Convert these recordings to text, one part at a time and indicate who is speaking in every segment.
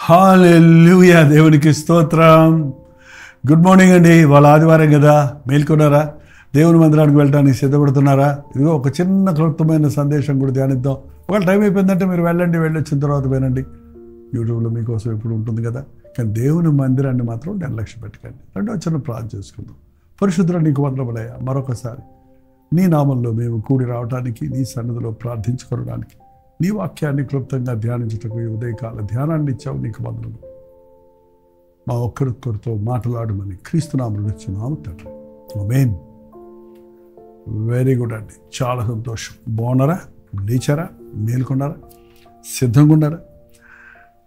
Speaker 1: హల్లెలూయా, దేవునికి స్తోత్రం. Good morning అండి. వాళ్ళ ఆదివారం కదా, మేల్కొన్నారా? దేవుని మందిరానికి వెళ్ళడానికి సిద్ధపడుతున్నారా? ఇదిగో ఒక చిన్న క్లుప్తమైన సందేశం కూడా ధ్యానిద్దాం. ఒకవేళ టైం అయిపోయిందంటే మీరు వెళ్ళొచ్చిన తర్వాత వినండి. యూట్యూబ్లో మీకోసం ఎప్పుడు ఉంటుంది కదా. కానీ దేవుని మందిరాన్ని మాత్రం నిర్లక్ష్య పెట్టకండి. రెండో చిన్న ప్రార్థన చేసుకుందాం. పరిశుద్ధుడా, నీకు వందనములయ్యా. మరొకసారి నీ నామంలో మేము కూడి రావడానికి, నీ సన్నిధిలో ప్రార్థించుకోవడానికి, నీ వాక్యాన్ని క్లుప్తంగా ధ్యానించటకు ఈ ఉదయకాల ధ్యానాన్ని ఇచ్చావు. నీకు వందనము. మా ఒక్కరితో మాట్లాడమని క్రీస్తునామములో ఇచ్చున్నాము తండ్రి. ఆమేన్. వెరీ గుడ్ అండి, చాలా సంతోషం. బాగున్నారా? లేచారా? మేల్కొన్నారా? సిద్ధంగా ఉన్నారా?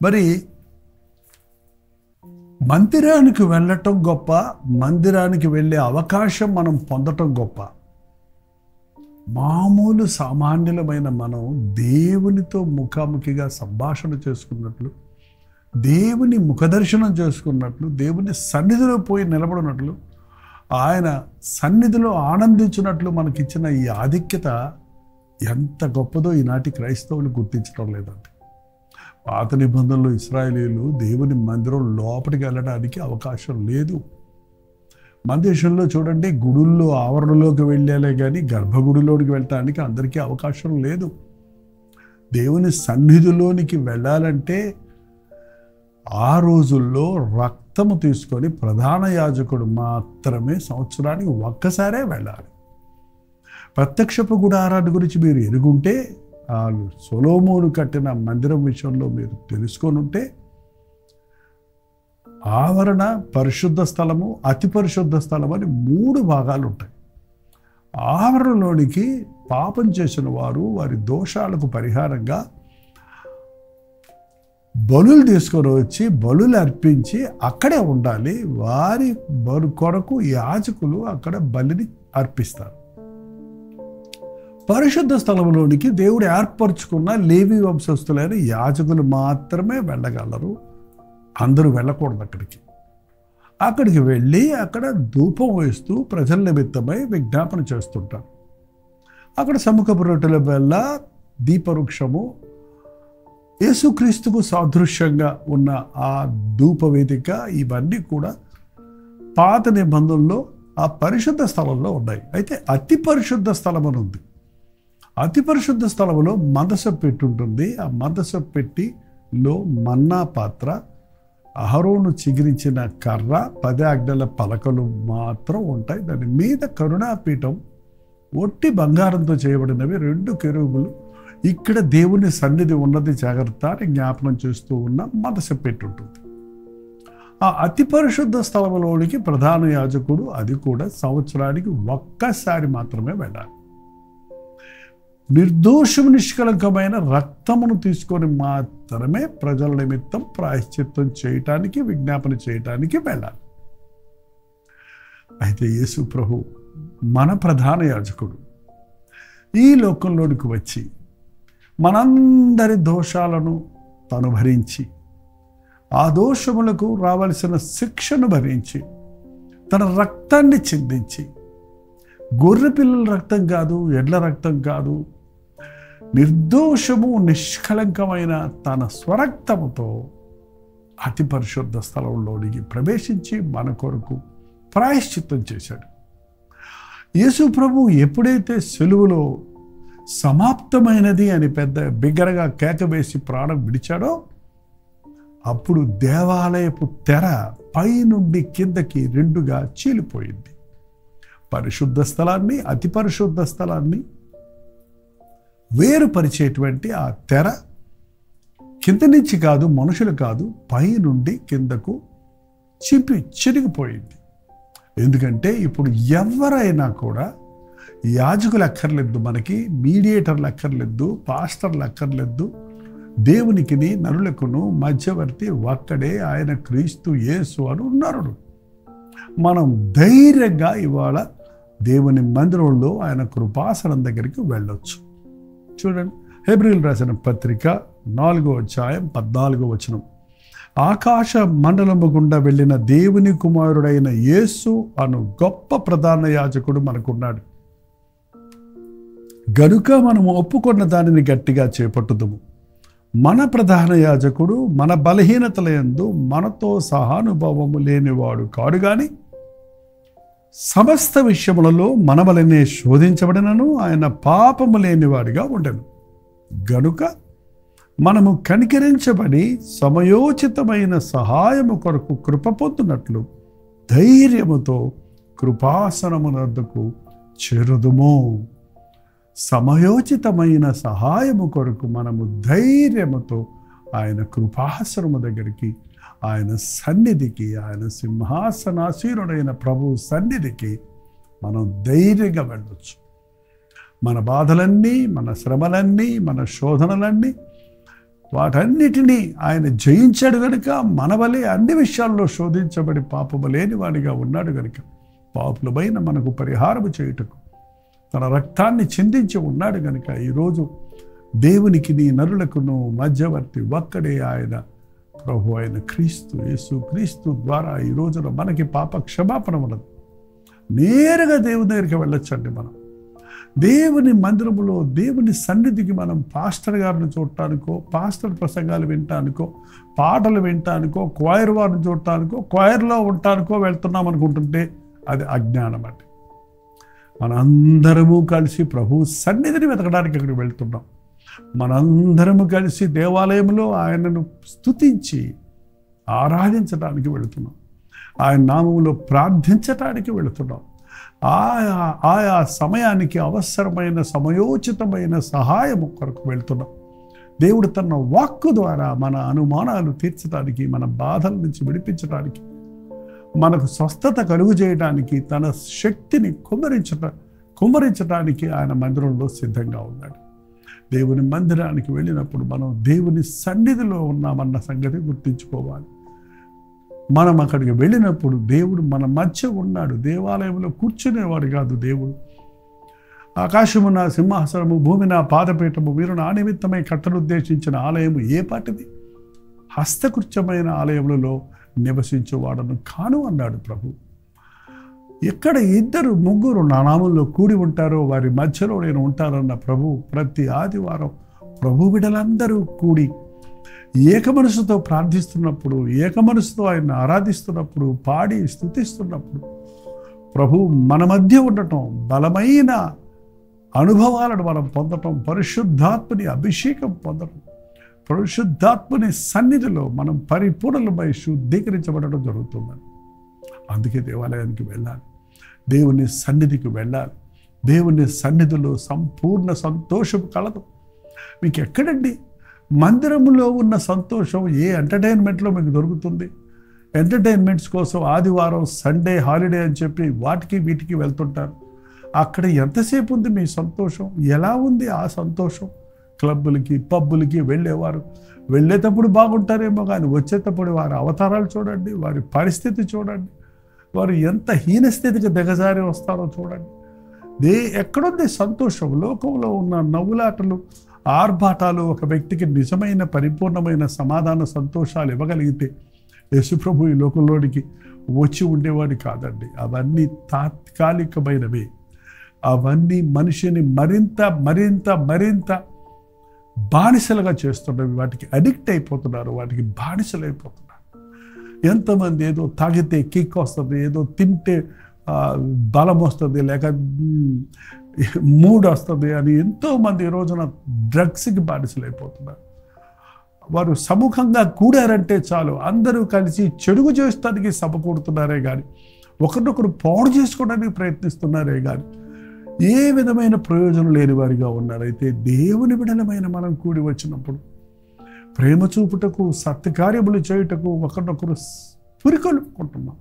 Speaker 1: మరి మందిరానికి వెళ్ళటం గొప్ప, మందిరానికి వెళ్ళే అవకాశం మనం పొందటం గొప్ప. మామూలు సామాన్యులమైన మనం దేవునితో ముఖాముఖిగా సంభాషణ చేసుకున్నట్లు, దేవుని ముఖదర్శనం చేసుకున్నట్లు, దేవుని సన్నిధిలో పోయి నిలబడినట్లు, ఆయన సన్నిధిలో ఆనందించినట్లు మనకిచ్చిన ఈ ఆధిక్యత ఎంత గొప్పదో ఈనాటి క్రైస్తవులు గుర్తించడం లేదండి. పాత నిబంధనలో ఇశ్రాయేలీయులు దేవుని మందిరం లోపలికి వెళ్ళడానికి అవకాశం లేదు. మన దేశంలో చూడండి, గుడుల్లో ఆవరణలోకి వెళ్ళాలే కానీ గర్భగుడిలోనికి వెళ్ళటానికి అందరికీ అవకాశం లేదు. దేవుని సన్నిధిలోనికి వెళ్ళాలంటే ఆ రోజుల్లో రక్తము తీసుకొని ప్రధాన యాజకుడు మాత్రమే సంవత్సరానికి ఒక్కసారే వెళ్ళాలి. ప్రత్యక్షపు గుడారాన్ని గురించి మీరు ఎరుగుంటే, సొలొమోను కట్టిన మందిరం విషయంలో మీరు తెలుసుకొని ఉంటే, ఆవరణ, పరిశుద్ధ స్థలము, అతి పరిశుద్ధ స్థలం అని 3 భాగాలు ఉంటాయి. ఆవరణలోనికి పాపం చేసిన వారు వారి దోషాలకు పరిహారంగా బలులు తీసుకొని వచ్చి బలులు అర్పించి అక్కడే ఉండాలి. వారి కొరకు యాజకులు అక్కడ బలిని అర్పిస్తారు. పరిశుద్ధ స్థలంలోనికి దేవుడు ఏర్పరచుకున్న లేవి వంశస్థులైన యాజకులు మాత్రమే వెళ్ళగలరు. అందరూ వెళ్ళకూడదు. అక్కడికి వెళ్ళి అక్కడ ధూపం వేస్తూ ప్రజల నిమిత్తమై విజ్ఞాపన చేస్తుంటారు. అక్కడ సముఖపు రొట్టెల బెల్ల, దీపవృక్షము, యేసుక్రీస్తుకు సాదృశ్యంగా ఉన్న ఆ ధూపవేదిక, ఇవన్నీ కూడా పాత నిబంధనలో ఆ పరిశుద్ధ స్థలంలో ఉన్నాయి. అయితే అతి పరిశుద్ధ స్థలం అని ఉంది. అతి పరిశుద్ధ స్థలంలో మందస పెట్టి ఉంటుంది. ఆ మందస పెట్టిలో మన్నా పాత్ర, అహరోను చిగిరించిన కర్ర, 10 ఆజ్ఞల పలకలు మాత్రం ఉంటాయి. దాని మీద కరుణాపీఠం, ఒట్టి బంగారంతో చేయబడినవి 2 కెరూబులు, ఇక్కడ దేవుని సన్నిధి ఉన్నది జాగ్రత్త అని జ్ఞాపనం చేస్తూ ఉన్న మందస పెట్టి ఉంటుంది. ఆ అతి పరిశుద్ధ స్థలంలోనికి ప్రధాన యాజకుడు, అది కూడా సంవత్సరానికి ఒక్కసారి మాత్రమే వెళ్ళాలి. నిర్దోషము నిష్కలంకమైన రక్తమును తీసుకొని మాత్రమే ప్రజల నిమిత్తం ప్రాయశ్చిత్తం చేయటానికి, విజ్ఞాపన చేయటానికి వెళ్ళాలి. అయితే యేసు ప్రభు మన ప్రధాన యాజకుడు ఈ లోకంలోనికి వచ్చి మనందరి దోషాలను తను భరించి, ఆ దోషములకు రావలసిన శిక్షను భరించి, తన రక్తాన్ని చిందించి, గొర్రె పిల్లల రక్తం కాదు, ఎడ్ల రక్తం కాదు, నిర్దోషము నిష్కలంకమైన తన స్వరక్తముతో అతి పరిశుద్ధ స్థలంలోనికి ప్రవేశించి మన కొరకు ప్రాయశ్చిత్తం చేశాడు. యేసు ప్రభు ఎప్పుడైతే సిలువలో సమాప్తమైనది అని పెద్ద బిగ్గరగా కేక వేసి ప్రాణం విడిచాడో, అప్పుడు దేవాలయపు తెర పై నుండి కిందకి 2గా చీలిపోయింది. పరిశుద్ధ స్థలాన్ని, అతి పరిశుద్ధ స్థలాన్ని వేరుపరిచేటువంటి ఆ తెర కింద నుంచి కాదు, మనుషులు కాదు, పై నుండి కిందకు చిరిగిపోయింది. ఎందుకంటే ఇప్పుడు ఎవరైనా కూడా యాజకులు అక్కర్లేదు, మనకి మీడియేటర్లు అక్కర్లేదు, పాస్టర్లు అక్కర్లేదు. దేవునికిని నరులకును మధ్యవర్తి ఒక్కడే, ఆయన క్రీస్తు యేసు అని ఉన్నారు. మనం ధైర్యంగా ఇవాళ దేవుని మందిరంలో ఆయన కృపాసనం దగ్గరికి వెళ్ళొచ్చు. చూడండి, హెబ్రీయులకు రాసిన పత్రిక 4వ అధ్యాయం 14వ వచనం. ఆకాశ మండలము గుండా వెళ్ళిన దేవుని కుమారుడైన యేసు అను గొప్ప ప్రధాన యాజకుడు మనకున్నాడు గనుక మనము ఒప్పుకున్న దానిని గట్టిగా చేపట్టుదుము. మన ప్రధాన యాజకుడు మన బలహీనతల యందు మనతో సహానుభావము లేనివాడు కాడు గాని సమస్త విషయములలో మన వలనే శోధించబడినను ఆయన పాపము లేనివాడిగా ఉండెను. గనుక మనము కనికరించబడి సమయోచితమైన సహాయము కొరకు కృప పొందునట్లు ధైర్యముతో కృపాసనమునొద్దకు చేరుదుము. సమయోచితమైన సహాయము కొరకు మనము ధైర్యముతో ఆయన కృపాసనము దగ్గరికి, ఆయన సన్నిధికి, ఆయన సింహాసనాసీనుడైన ప్రభు సన్నిధికి మనం ధైర్యంగా వెళ్ళొచ్చు. మన బాధలన్నీ, మన శ్రమలన్నీ, మన శోధనలన్నీ, వాటన్నిటినీ ఆయన జయించాడు కనుక మన వలె అన్ని విషయాల్లో శోధించబడి పాపము లేని వాడిగా ఉన్నాడు కనుక పాపులమైన మనకు పరిహారము చేయుటకు తన రక్తాన్ని చిందించి ఉన్నాడు కనుక ఈరోజు దేవునికి నీ నరులకును మధ్యవర్తి ఒక్కడే ఆయన ప్రభు అయిన క్రీస్తు యేసు క్రీస్తు ద్వారా ఈ రోజున మనకి పాప క్షమాపణ ఉన్నది. నేరుగా దేవుని దగ్గరికి వెళ్ళొచ్చండి. మనం దేవుని మందిరములో దేవుని సన్నిధికి మనం పాస్టర్ గారిని చూడటానికో, పాస్టర్ ప్రసంగాలు వినటానికో, పాటలు వినటానికో, క్వైర్ వారిని చూడటానికో, క్వైర్లో ఉండటానికో వెళ్తున్నాం అనుకుంటుంటే అది అజ్ఞానం అండి. మనందరము కలిసి ప్రభు సన్నిధిని వెతకడానికి అక్కడికి వెళ్తున్నాం. మనందరము కలిసి దేవాలయంలో ఆయనను స్తుతించి ఆరాధించడానికి వెళుతున్నాం. ఆయన నామములో ప్రార్థించటానికి వెళుతున్నాం. ఆయా సమయానికి అవసరమైన సమయోచితమైన సహాయము కొరకు వెళ్తున్నాం. దేవుడు తన వాక్కు ద్వారా మన అనుమానాలు తీర్చడానికి, మన బాధల నుంచి విడిపించడానికి, మనకు స్వస్థత కలుగు చేయడానికి, తన శక్తిని కుమ్మరించడానికి ఆయన మందిరంలో సిద్ధంగా ఉన్నాడు. దేవుని మందిరానికి వెళ్ళినప్పుడు మనం దేవుని సన్నిధిలో ఉన్నామన్న సంగతి గుర్తించుకోవాలి. మనం అక్కడికి వెళ్ళినప్పుడు దేవుడు మన మధ్య ఉన్నాడు. దేవాలయంలో కూర్చునేవాడు కాదు దేవుడు. ఆకాశము నా సింహాసనము, భూమి నా పాదపీఠము, వీరు నా నిమిత్తమై కట్టనుద్దేశించిన ఆలయము ఏ పాటిది? హస్తకృత్యమైన ఆలయములలో నివసించేవాడను కాను అన్నాడు ప్రభు. ఎక్కడ ఇద్దరు ముగ్గురు నా నామంలో కూడి ఉంటారో వారి మధ్యలో నేను ఉంటానన్న ప్రభు ప్రతి ఆదివారం ప్రభు బిడ్డలందరూ కూడి ఏకమనసుతో ప్రార్థిస్తున్నప్పుడు, ఏకమనసుతో ఆయన ఆరాధిస్తున్నప్పుడు, పాడి స్తుతిస్తున్నప్పుడు ప్రభు మన మధ్య ఉండటం, బలమైన అనుభవాలను మనం పొందటం, పరిశుద్ధాత్మని అభిషేకం పొందటం, పరిశుద్ధాత్మని సన్నిధిలో మనం పరిపూర్ణమై శుద్ధీకరించబడటం జరుగుతుందని. అందుకే దేవాలయానికి వెళ్ళాలి, దేవుని సన్నిధికి వెళ్ళాలి. దేవుని సన్నిధిలో సంపూర్ణ సంతోషం కలదు. మీకు ఎక్కడండి మందిరంలో ఉన్న సంతోషం ఏ ఎంటర్టైన్మెంట్లో మీకు దొరుకుతుంది? ఎంటర్టైన్మెంట్స్ కోసం ఆదివారం సండే హాలిడే అని చెప్పి వాటికి వీటికి వెళ్తుంటారు. అక్కడ ఎంతసేపు ఉంది మీ సంతోషం? ఎలా ఉంది ఆ సంతోషం? క్లబ్బులకి పబ్బులకి వెళ్ళేవారు వెళ్ళేటప్పుడు బాగుంటారేమో కానీ వచ్చేటప్పుడు వారి అవతారాలు చూడండి, వారి పరిస్థితి చూడండి, వారు ఎంత హీనస్థితికి దిగజారి వస్తారో చూడండి. ఎక్కడుంది సంతోషం? లోకంలో ఉన్న నవ్వులాటలు, ఆర్భాటాలు ఒక వ్యక్తికి నిజమైన పరిపూర్ణమైన సమాధాన సంతోషాలు ఇవ్వగలిగితే యేసుప్రభు ఈ లోకంలోనికి వచ్చి ఉండేవాడు కాదండి. అవన్నీ తాత్కాలికమైనవే. అవన్నీ మనిషిని మరింత మరింత మరింత బానిసలుగా చేస్తున్నవి. వాటికి అడిక్ట్ అయిపోతున్నారు, వాటికి బానిసలైపోతున్నారు. ఎంతమంది ఏదో తాగితే కిక్ వస్తుంది, ఏదో తింటే బలం వస్తుంది, లేక మూడ్ వస్తుంది అని ఎంతోమంది ఈ రోజున డ్రగ్స్కి బానిసలైపోతున్నారు. వారు సముఖంగా కూడారంటే చాలు అందరూ కలిసి చెడుగు చేస్తానికి సభ కూడుతున్నారే కానీ ఒకరినొకరు పాడు చేసుకోవడానికి ప్రయత్నిస్తున్నారే కానీ ఏ విధమైన ప్రయోజనం లేని వారిగా ఉన్నారు. అయితే దేవుని బిడ్డలమైన మనం కూడి వచ్చినప్పుడు ప్రేమ చూపుటకు, సత్కార్యములు చేయుటకు ఒకరినొకరు పురికొల్పుకుంటున్నాం.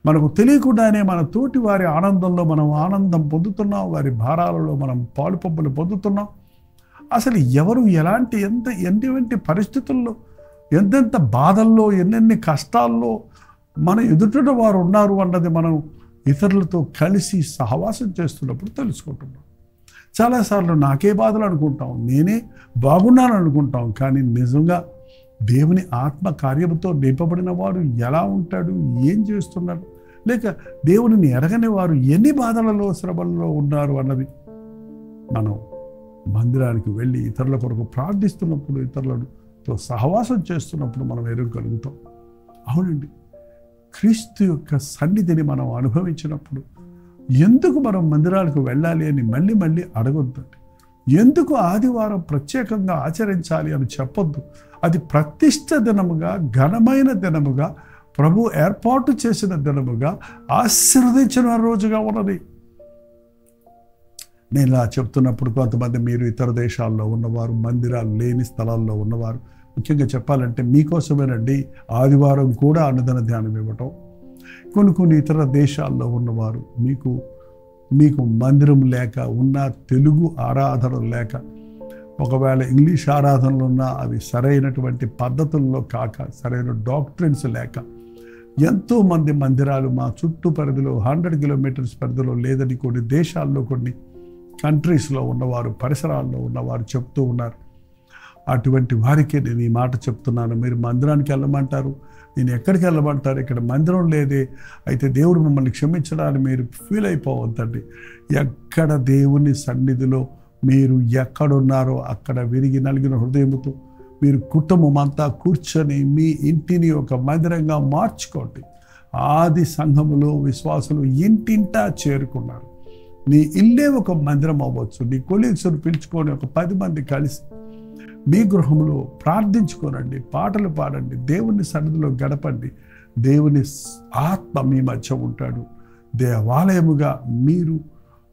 Speaker 1: మనకు తెలియకుండానే మన తోటి వారి ఆనందంలో మనం ఆనందం పొందుతున్నాం, వారి భారాలలో మనం పాలుపంపులు పొందుతున్నాం. అసలు ఎవరు ఎలాంటి ఎటువంటి పరిస్థితుల్లో, ఎంతెంత బాధల్లో, ఎన్నెన్ని కష్టాల్లో మన ఎదుట వారు ఉన్నారు అన్నది మనం ఇతరులతో కలిసి సహవాసం చేస్తున్నప్పుడు తెలుసుకుంటున్నాం. చాలాసార్లు నాకే బాధలు అనుకుంటాం, నేనే బాగున్నాను అనుకుంటాం. కానీ నిజంగా దేవుని ఆత్మ కార్యముతో నింపబడిన వాడు ఎలా ఉంటాడు, ఏం చేస్తున్నాడు, లేక దేవునిని ఎరగని వారు ఎన్ని బాధలలో శ్రమలలో ఉన్నారు అన్నది మనం మందిరానికి వెళ్ళి ఇతరుల కొరకు ప్రార్థిస్తున్నప్పుడు, ఇతరులతో సహవాసం చేస్తున్నప్పుడు మనం ఎరుగలుగుతాం. అవునండి, క్రీస్తు యొక్క సన్నిధిని మనం అనుభవించినప్పుడు ఎందుకు మనం మందిరాలకు వెళ్ళాలి అని మళ్ళీ మళ్ళీ అడగొద్దండి. ఎందుకు ఆదివారం ప్రత్యేకంగా ఆచరించాలి అని చెప్పొద్దు. అది ప్రతిష్ఠ దినముగా, ఘనమైన దినముగా, ప్రభు ఏర్పాటు చేసిన దినముగా, ఆశీర్వదించిన రోజుగా ఉన్నది. నేను ఇలా చెప్తున్నప్పుడు కొంతమంది మీరు ఇతర దేశాల్లో ఉన్నవారు, మందిరాలు లేని స్థలాల్లో ఉన్నవారు, ముఖ్యంగా చెప్పాలంటే మీకోసమేనండి ఆదివారం కూడా అనుదిన ధ్యానం ఇవ్వటం. కొన్ని ఇతర దేశాల్లో ఉన్నవారు మీకు మందిరం లేక, ఉన్న తెలుగు ఆరాధనలు లేక, ఒకవేళ ఇంగ్లీష్ ఆరాధనలు ఉన్నా అవి సరైనటువంటి పద్ధతుల్లో కాక, సరైన డాక్ట్రిన్స్ లేక, ఎంతోమంది మందిరాలు మా చుట్టూ పరిధిలో 100 కిలోమీటర్స్ పరిధిలో లేదని కొన్ని దేశాల్లో, కొన్ని కంట్రీస్లో ఉన్నవారు, పరిసరాల్లో ఉన్నవారు చెప్తూ ఉన్నారు. అటువంటి వారికి నేను ఈ మాట చెప్తున్నాను. మీరు మందిరానికి వెళ్ళమంటారు, నేను ఎక్కడికి వెళ్ళమంటారు, ఇక్కడ మందిరం లేదే, అయితే దేవుడు మిమ్మల్ని క్షమించడానికి మీరు ఫీల్ అయిపోవద్దండి. ఎక్కడ దేవుని సన్నిధిలో మీరు ఎక్కడున్నారో అక్కడ విరిగి నలిగిన హృదయంతో మీరు కుటుంబం అంతా కూర్చొని మీ ఇంటిని ఒక మందిరంగా మార్చుకోండి. ఆది సంఘములో విశ్వాసులు ఇంటింటా చేరుకున్నారు. నీ ఇల్లే ఒక మందిరం అవ్వచ్చు. నీ కొలీగ్స్ను పిలుచుకొని ఒక 10 మంది కలిసి మీ గృహంలో ప్రార్థించుకోనండి, పాటలు పాడండి, దేవుని సన్నిధిలో గడపండి. దేవుని ఆత్మ మీ మధ్య ఉంటాడు. దేవాలయముగా మీరు,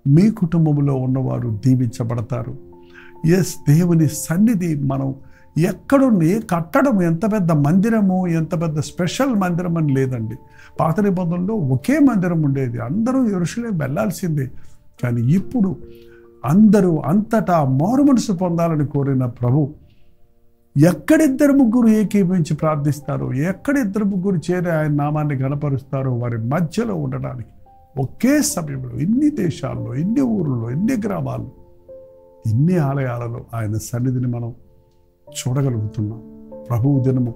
Speaker 1: మీ కుటుంబంలో ఉన్నవారు దీవించబడతారు. దేవుని సన్నిధి మనం ఎక్కడుంది, కట్టడం ఎంత పెద్ద మందిరము, ఎంత పెద్ద స్పెషల్ మందిరం అని లేదండి. పాత నిబంధనలో ఒకే మందిరం ఉండేది, అందరూ యెరూషలేము వెళ్ళాల్సిందే. కానీ ఇప్పుడు అందరూ అంతటా మారు మనసు పొందాలని కోరిన ప్రభు ఎక్కడిద్దరు ముగ్గురు ఏకీభవించి ప్రార్థిస్తారో, ఎక్కడిద్దరు ముగ్గురు చేరి ఆయన నామాన్ని గణపరుస్తారో వారి మధ్యలో ఉండడానికి ఒకే సమయంలో ఇన్ని దేశాల్లో, ఇన్ని ఊర్లలో, ఇన్ని గ్రామాల్లో, ఇన్ని ఆలయాలలో ఆయన సన్నిధిని మనం చూడగలుగుతున్నాం. ప్రభువు దినము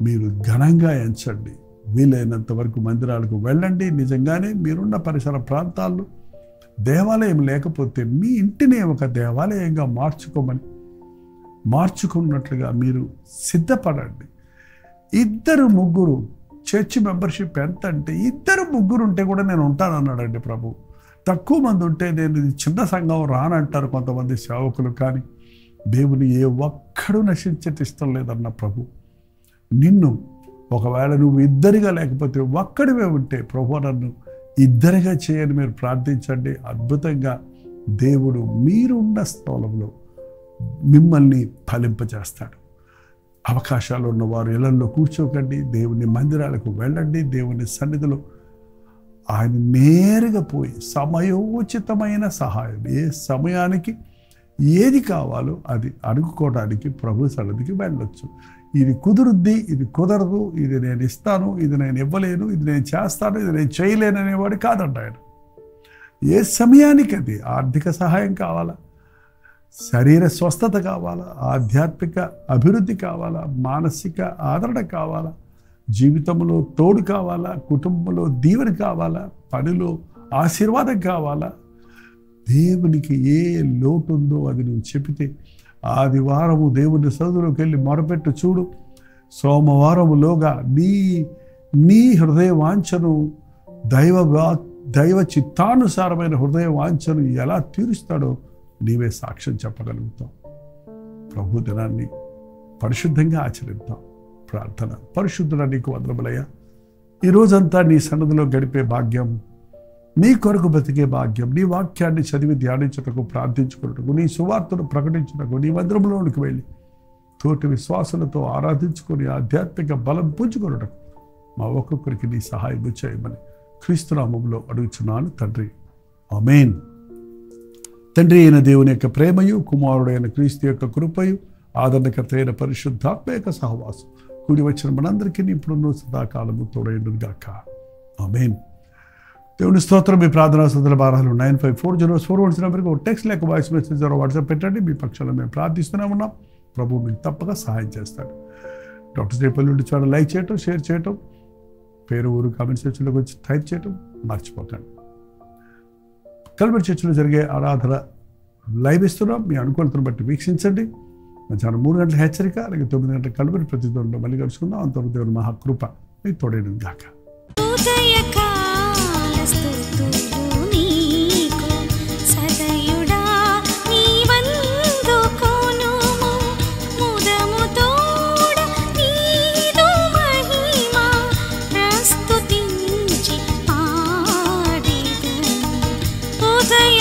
Speaker 1: మీరు ఘనంగా ఎంచండి. వీలైనంత వరకు మందిరాలకు వెళ్ళండి. నిజంగానే మీరున్న పరిసర ప్రాంతాల్లో దేవాలయం లేకపోతే మీ ఇంటిని ఒక దేవాలయంగా మార్చుకున్నట్లుగా మీరు సిద్ధపడండి. 2-3 చర్చ్ మెంబర్షిప్ ఎంత అంటే 2-3 ఉంటే కూడా నేను ఉంటానన్నాడండి ప్రభు. తక్కువ మంది ఉంటే నేను చిన్న సంఘం రానంటారు కొంతమంది సేవకులు. కానీ దేవుని ఏ ఒక్కడు నశించేటి ఇష్టం లేదన్న ప్రభు. నిన్ను ఒకవేళ నువ్వు ఇద్దరిగా లేకపోతే ఒక్కడివే ఉంటే ప్రభు నన్ను ఇద్దరిగా చేయని మీరు ప్రార్థించండి. అద్భుతంగా దేవుడు మీరున్న స్థలంలో మిమ్మల్ని ఫలింపజేస్తాడు. అవకాశాలు ఉన్నవారు ఇళ్లలో కూర్చోకండి, దేవుని మందిరాలకు వెళ్ళండి. దేవుని సన్నిధిలో ఆయన నేరుగా పోయి సమయోచితమైన సహాయం, ఏ సమయానికి ఏది కావాలో అది అడుగుకోవడానికి ప్రభు సన్నిధికి వెళ్ళొచ్చు. ఇది కుదురుద్ది, ఇది కుదరదు, ఇది నేను ఇస్తాను, ఇది నేను ఇవ్వలేను, ఇది నేను చేస్తాను, ఇది నేను చేయలేను అనేవాడు కాదంట ఆయన. ఏ సమయానికి అది ఆర్థిక సహాయం కావాలా, శరీర స్వస్థత కావాలా, ఆధ్యాత్మిక అభివృద్ధి కావాలా, మానసిక ఆదరణ కావాలా, జీవితంలో తోడు కావాలా, కుటుంబంలో దీవెన కావాలా, పనిలో ఆశీర్వాదం కావాలా, దేవునికి ఏ లోటు ఉందో అది నువ్వు చెబితే ఆదివారము దేవుని సన్నిధిలోకి వెళ్ళి మొరపెట్టు చూడు. సోమవారములోగా నీ హృదయ వాంఛను, దైవ చిత్తానుసారమైన హృదయ వాంఛను ఎలా తీరుస్తాడో నీవే సాక్ష్యం చెప్పగలుగుతావు. ప్రభు దినాన్ని పరిశుద్ధంగా ఆచరిద్దాం. ప్రార్థన. పరిశుద్ధుడా నీకు వందనములయ్యా. ఈ రోజంతా నీ సన్నిధిలో గడిపే భాగ్యం, నీ కొరకు బతికే భాగ్యం, నీ వాక్యాన్ని చదివి ధ్యానించుటకు, ప్రార్థించుకున్నటకు, నీ సువార్తను ప్రకటించుటకు, నీ మందిరంలోనికి వెళ్ళి తోటి విశ్వాసులతో ఆరాధించుకొని ఆధ్యాత్మిక బలం పుంజుకొనుటకు మా ఒక్కొక్కరికి నీ సహాయం చేయమని క్రీస్తు నామములో అడుగుచున్నాను తండ్రి. ఆమేన్. తండ్రి అయిన దేవుని యొక్క ప్రేమయు, కుమారుడైన క్రీస్తు యొక్క కృపయు, ఆదరణకర్త అయిన పరిశుద్ధాత్మ యొక్క సహవాసం కూడి వచ్చిన మనందరికీ ఇప్పుడు సదాకాలము తోడైండును గాక. ఆమేన్. దేవుని స్తోత్రం. మీ ప్రార్థనా సందర్భ భారాలు 954041 నెంబర్కి ఒక టెక్స్ట్ లేక వాయిస్ మెసేజ్ ద్వారా వాట్సాప్ పెట్టండి. మీ పక్షాలను మేము ప్రార్థిస్తూనే ఉన్నాం. ప్రభు మీకు తప్పక సహాయం చేస్తాడు. డాక్టర్ శ్రీపల్లి నుండి చాలా లైక్ చేయటం, షేర్ చేయటం, పేరు ఊరు కామెంట్ సెక్షన్లోకి వచ్చి టైప్ చేయటం మర్చిపోకండి. కల్వరి చర్చిలో జరిగే ఆరాధన లైవ్ ఇస్తున్నాం. మీ అనుకూలతను బట్టి వీక్షించండి. మధ్యాహ్నం 3 గంటల హెచ్చరిక, అలాగే 9 గంటల కలుపుని ప్రతి తోడు మళ్ళీ కలుసుకుందాం. అంతవరకు దేవుని మహాకృప మీకు తోడైనది గాక.
Speaker 2: ఉదయ